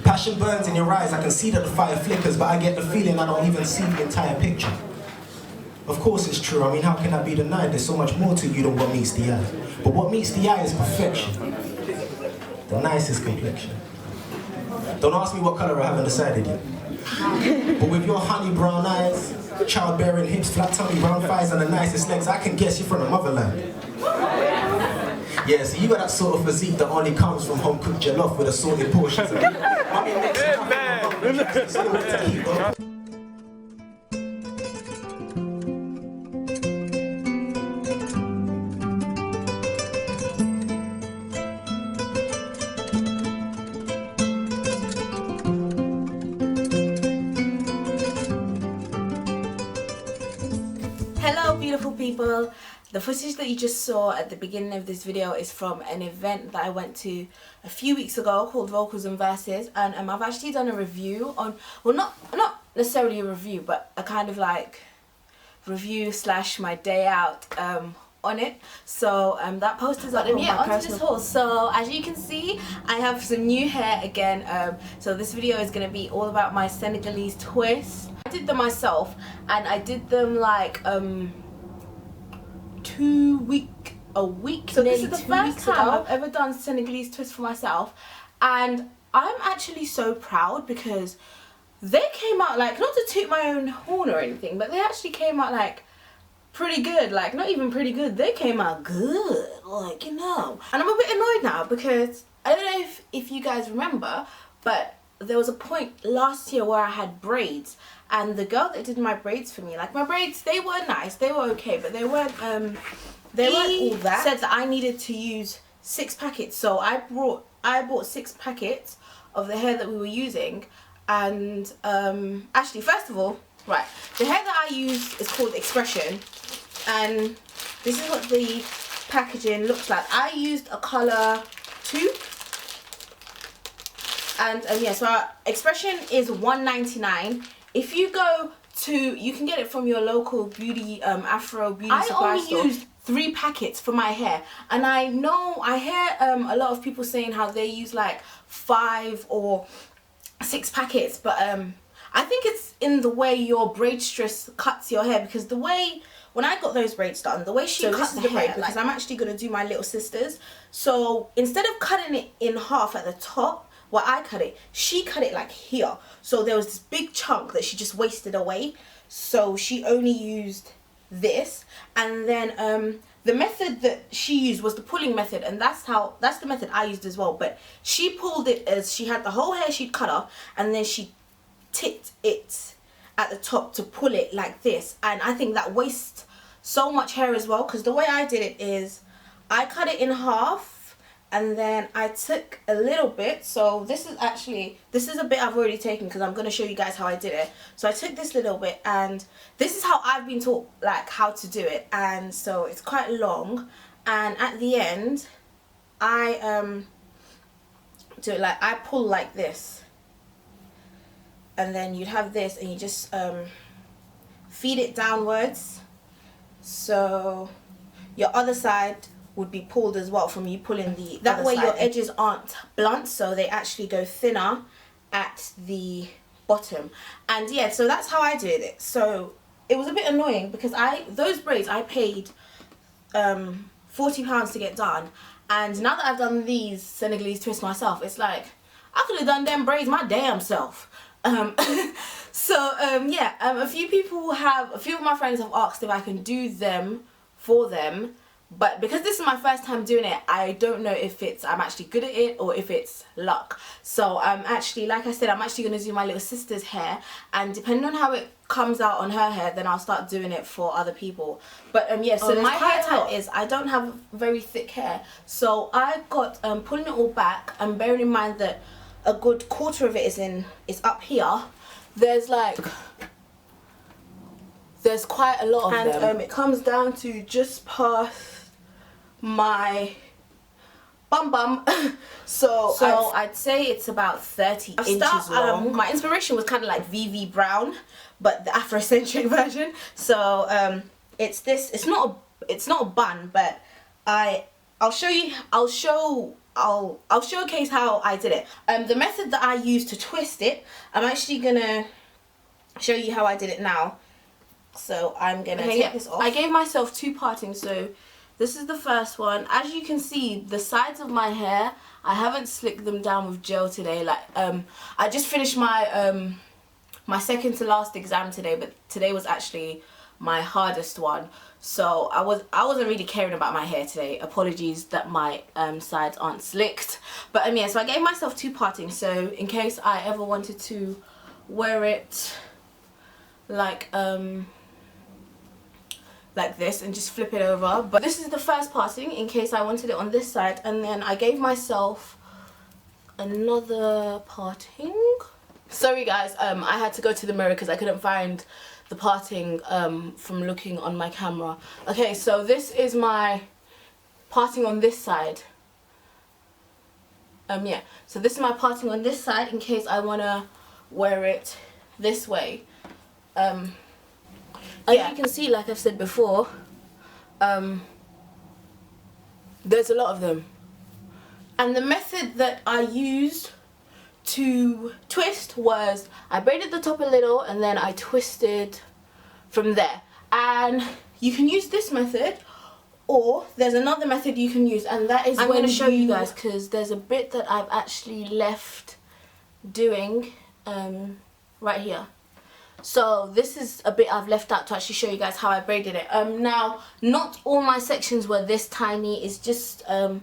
Passion burns in your eyes, I can see that the fire flickers, but I get the feeling I don't even see the entire picture. Of course it's true, I mean, how can that be denied? There's so much more to you than what meets the eye. But what meets the eye is perfection. The nicest complexion. Don't ask me what colour I haven't decided yet. But with your honey brown eyes, childbearing hips, flat tummy, brown thighs, and the nicest legs, I can guess you're from the motherland. Yeah, so you got that sort of physique that only comes from home-cooked jollof with assorted portions of meat. Mommy makes it to keep up. Hello beautiful people. The footage that you just saw at the beginning of this video is from an event that I went to a few weeks ago called Vocals and Verses, and I've actually done a review on, well, not necessarily a review, but a kind of like review slash my day out on it. So that post is up on my personal haul. So as you can see, I have some new hair again. So this video is going to be all about my Senegalese twists. I did them myself, and I did them like a week. So this is the first time I've ever done Senegalese twist for myself, and I'm actually so proud because they came out, like, not to toot my own horn or anything, but they actually came out like pretty good. Like, not even pretty good, they came out good, like, you know. And I'm a bit annoyed now because I don't know if you guys remember, but there was a point last year where I had braids, and the girl that did my braids for me, like, my braids, they were nice, they were okay, but they weren't all that. Said that I needed to use 6 packets, so I bought 6 packets of the hair that we were using. And actually, first of all, right, the hair that I use is called Expression, and this is what the packaging looks like. I used a colour 2. And yeah, so our Expression is $1.99. If you go to, you can get it from your local beauty, Afro beauty supply store. I only used 3 packets for my hair, and I know I hear a lot of people saying how they use like 5 or 6 packets, but I think it's in the way your braidstress cuts your hair, because the way, when I got those braids done, the way she cuts the hair, because I'm actually going to do my little sister's, so instead of cutting it in half at the top, where I cut it, she cut it like here. So there was this big chunk that she just wasted away. So she only used this. And then the method that she used was the pulling method, and that's the method I used as well. But she pulled it as she had the whole hair she'd cut off, and then she tipped it at the top to pull it like this. And I think that wastes so much hair as well, because the way I did it is I cut it in half, and then I took a little bit. So this is a bit I've already taken because I'm going to show you guys how I did it. So I took this little bit, and this is how I've been taught, like, how to do it. And so it's quite long, and at the end I do it like, I pull like this, and then you'd have this, and you just feed it downwards, so your other side would be pulled as well from you pulling the that way. Your edges aren't blunt, so they actually go thinner at the bottom. And yeah, so that's how I did it. So it was a bit annoying because those braids I paid £40 to get done, and now that I've done these Senegalese twists myself, it's like I could have done them braids my damn self. So yeah, a few of my friends have asked if I can do them for them, but because this is my first time doing it, I don't know if I'm actually good at it or if it's luck. So actually, like I said, I'm actually going to do my little sister's hair, and depending on how it comes out on her hair, then I'll start doing it for other people. But yeah, so my hair type is, I don't have very thick hair, so I got pulling it all back, and bearing in mind that a good quarter of it is up here. There's quite a lot of them, and it comes down to just past my bum. so I'd say it's about 30 inches long. My inspiration was kind of like VV Brown, but the Afrocentric version. So it's this. It's not a bun, but I'll show I'll showcase how I did it. The method that I used to twist it, I'm actually gonna show you how I did it now. So I'm gonna take this off. I gave myself 2 partings, so this is the first one. As you can see, the sides of my hair, I haven't slicked them down with gel today. Like I just finished my my second to last exam today, but today was actually my hardest one. So I wasn't really caring about my hair today. Apologies that my sides aren't slicked. But yeah, so I gave myself 2 partings, so in case I ever wanted to wear it like this and just flip it over. But this is the first parting in case I wanted it on this side, and then I gave myself another parting. Sorry guys, I had to go to the mirror because I couldn't find the parting from looking on my camera. Okay, so this is my parting on this side. Yeah, so this is my parting on this side in case I want to wear it this way. As you can see, like I've said before, there's a lot of them. And the method that I used to twist was I braided the top a little and then I twisted from there. And you can use this method, or there's another method you can use, and that is I'm going to show you guys because there's a bit that I've actually left doing right here. So this is a bit I've left out to actually show you guys how I braided it. Now, not all my sections were this tiny. It's just the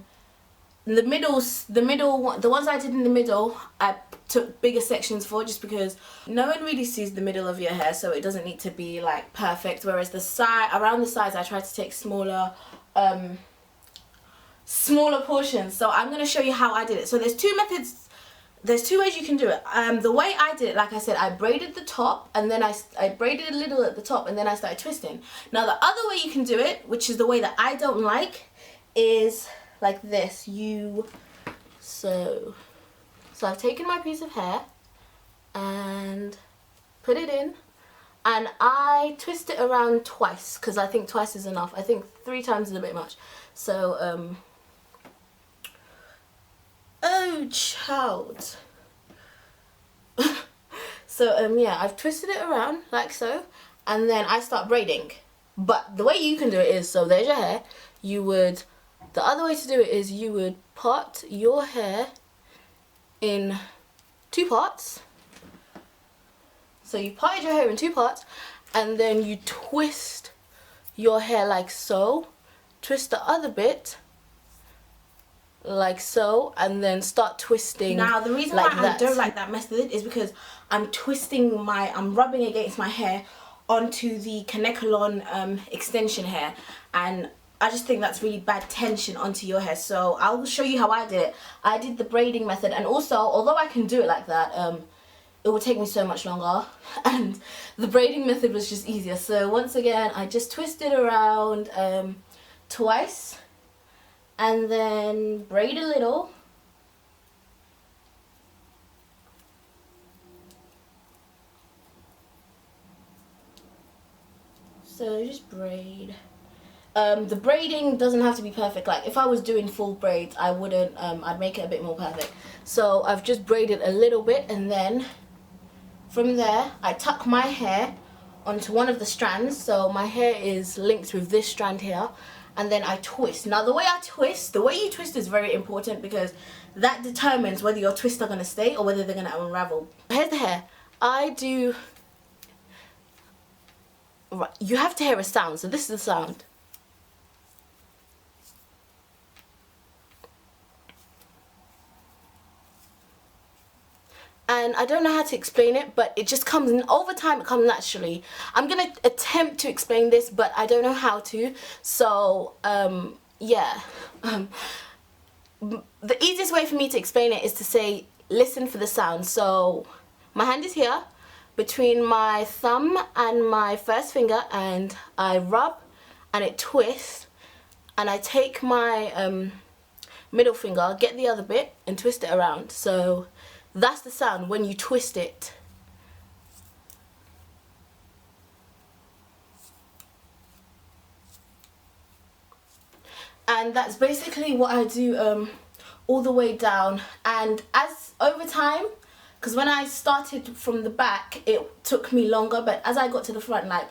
ones I did in the middle, I took bigger sections for, just because no one really sees the middle of your hair, so it doesn't need to be like perfect. Whereas the side, around the sides, I tried to take smaller portions. So I'm going to show you how I did it. So there's 2 methods. There's 2 ways you can do it. The way I did it, like I said, I braided the top and then I braided a little at the top and then I started twisting. Now the other way you can do it, which is the way that I don't like, is like this. So I've taken my piece of hair and put it in, and I twist it around twice because I think twice is enough. I think 3 times is a bit much. So oh child. So yeah, I've twisted it around like so, and then I start braiding. But the way you can do it is, so there's your hair. The other way to do it is you would part your hair in 2 parts. So you parted your hair in 2 parts, and then you twist your hair like so, twist the other bit like so, and then start twisting. Now the reason why I don't like that method is because I'm rubbing against my hair onto the Kanekalon extension hair, and I just think that's really bad tension onto your hair. So I'll show you how I did it. I did the braiding method, and also, although I can do it like that, it would take me so much longer, and the braiding method was just easier. So once again, I just twisted around twice and then braid a little. So just braid. The braiding doesn't have to be perfect. Like if I was doing full braids, I wouldn't, I'd make it a bit more perfect. So I've just braided a little bit, and then from there I tuck my hair onto one of the strands. So my hair is linked with this strand here, and then I twist. Now the way you twist is very important because that determines whether your twists are going to stay or whether they're going to unravel. Here's the hair. Right, you have to hear a sound, so this is the sound. And I don't know how to explain it, but it just comes, over time it comes naturally. I'm going to attempt to explain this, but I don't know how to. So, yeah. The easiest way for me to explain it is to say, listen for the sound. So, my hand is here, between my thumb and my first finger, and I rub, and it twists, and I take my middle finger, get the other bit, and twist it around. So, that's the sound when you twist it. And that's basically what I do all the way down. And as over time, because when I started from the back it took me longer, but as I got to the front, like,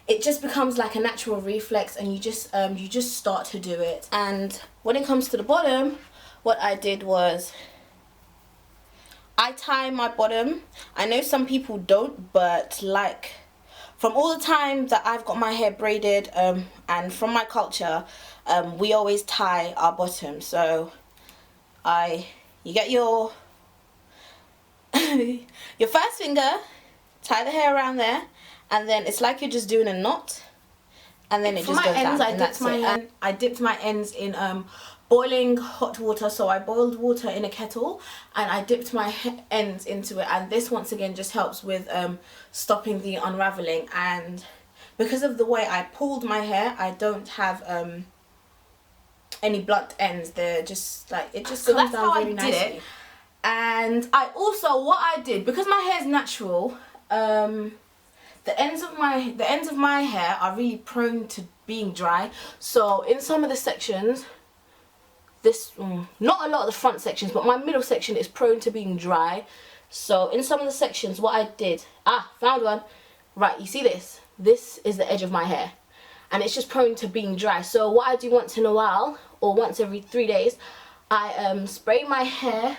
it just becomes like a natural reflex, and you just start to do it. And when it comes to the bottom, what I did was I tie my bottom. I know some people don't, but like, from all the time that I've got my hair braided, and from my culture, we always tie our bottom. So you get your your first finger, tie the hair around there, and then it's like you're just doing a knot, and then it just goes down. I dipped my ends in boiling hot water. So I boiled water in a kettle and I dipped my ends into it, and this once again just helps with stopping the unraveling. And because of the way I pulled my hair, I don't have any blunt ends. They're just like, it just comes down very nicely. And I also, what I did, because my hair is natural, the ends of my hair are really prone to being dry. So in some of the sections, not a lot of the front sections, but my middle section is prone to being dry. So in some of the sections, what I did, found one. Right, you see this? This is the edge of my hair, and it's just prone to being dry. So what I do once in a while, or once every 3 days, I spray my hair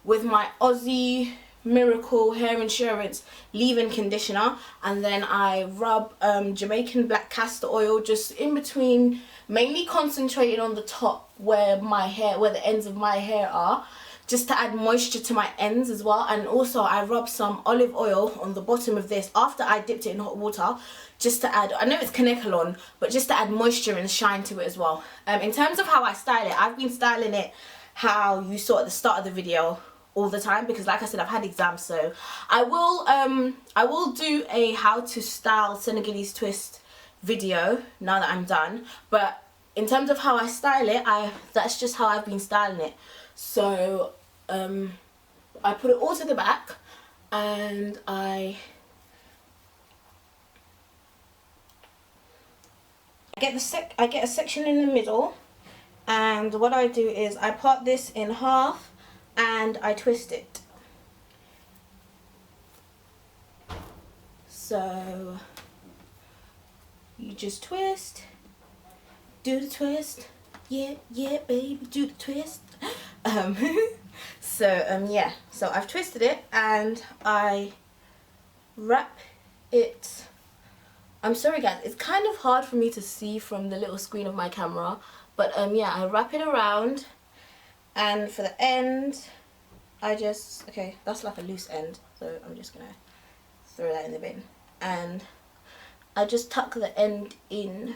with my Aussie Miracle Hair Insurance leave-in conditioner, and then I rub Jamaican black castor oil just in between, mainly concentrating on the top where the ends of my hair are, just to add moisture to my ends as well. And also I rub some olive oil on the bottom of this after I dipped it in hot water, just to add, I know it's Kanekalon, but just to add moisture and shine to it as well. In terms of how I style it, I've been styling it how you saw at the start of the video all the time, because like I said, I've had exams. So I will do a how to style Senegalese twist video now that I'm done, but in terms of how I style it, that's just how I've been styling it. So I put it all to the back, and I get a section in the middle, and what I do is I part this in half and I twist it. So you just twist, do the twist, yeah baby, do the twist. Yeah, so I've twisted it and I wrap it. I'm sorry guys, it's kind of hard for me to see from the little screen of my camera, but yeah, I wrap it around. And for the end, okay, that's like a loose end, so I'm just gonna throw that in the bin. And I just tuck the end in,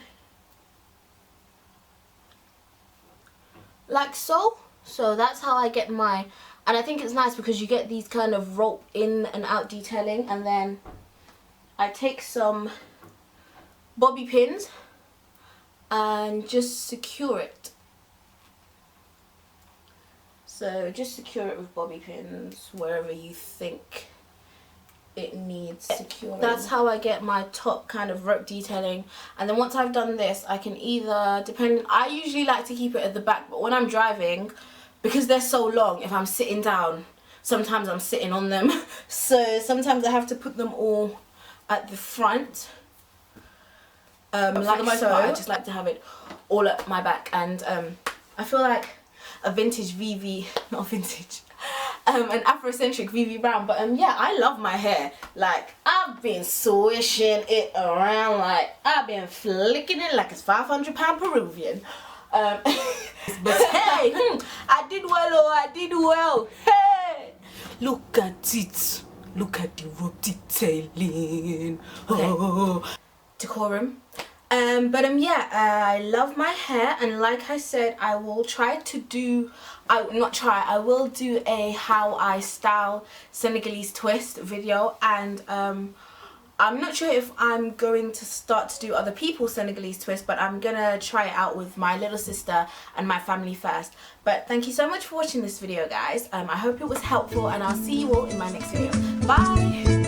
like so. So that's how I get my, and I think it's nice because you get these kind of rope in and out detailing. And then I take some bobby pins and just secure it. So just secure it with bobby pins wherever you think it needs securing. That's how I get my top kind of rope detailing. And then once I've done this, I can either, I usually like to keep it at the back, but when I'm driving, because they're so long, if I'm sitting down, sometimes I'm sitting on them. So sometimes I have to put them all at the front. But for the most part, I just like to have it all at my back. And I feel like a vintage not vintage, an Afrocentric VV Brown. But yeah, I love my hair. Like, I've been swishing it around, like I've been flicking it like it's 500-pound Peruvian. But hey, I did well, I did well. Hey, look at it, look at the rope detailing. Oh, okay. Decorum. Yeah, I love my hair, and like I said, I will try to do, I will do a how I style Senegalese twist video. And I'm not sure if I'm going to start to do other people's Senegalese twist, but I'm gonna try it out with my little sister and my family first. But thank you so much for watching this video, guys. I hope it was helpful, and I'll see you all in my next video. Bye.